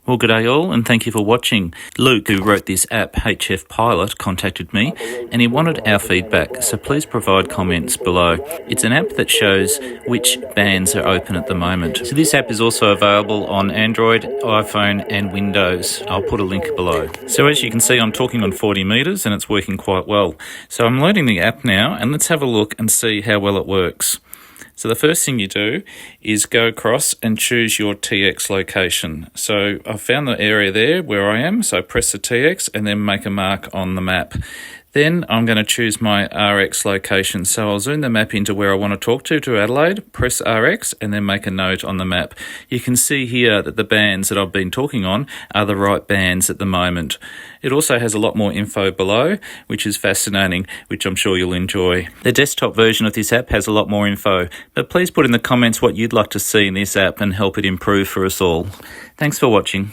Well, g'day all, and thank you for watching. Luke, who wrote this app, HF Pilot, contacted me, and he wanted our feedback, so please provide comments below. It's an app that shows which bands are open at the moment. So this app is also available on Android, iPhone, and Windows. I'll put a link below. So as you can see, I'm talking on 40 meters, and it's working quite well. So I'm loading the app now, and let's have a look and see how well it works. So the first thing you do is go across and choose your TX location. So I've found the area there where I am, so press the TX and then make a mark on the map. Then I'm going to choose my RX location. So I'll zoom the map into where I want to talk to Adelaide, press RX and then make a note on the map. You can see here that the bands that I've been talking on are the right bands at the moment. It also has a lot more info below, which is fascinating, which I'm sure you'll enjoy. The desktop version of this app has a lot more info, but please put in the comments what you'd like to see in this app and help it improve for us all. Thanks for watching.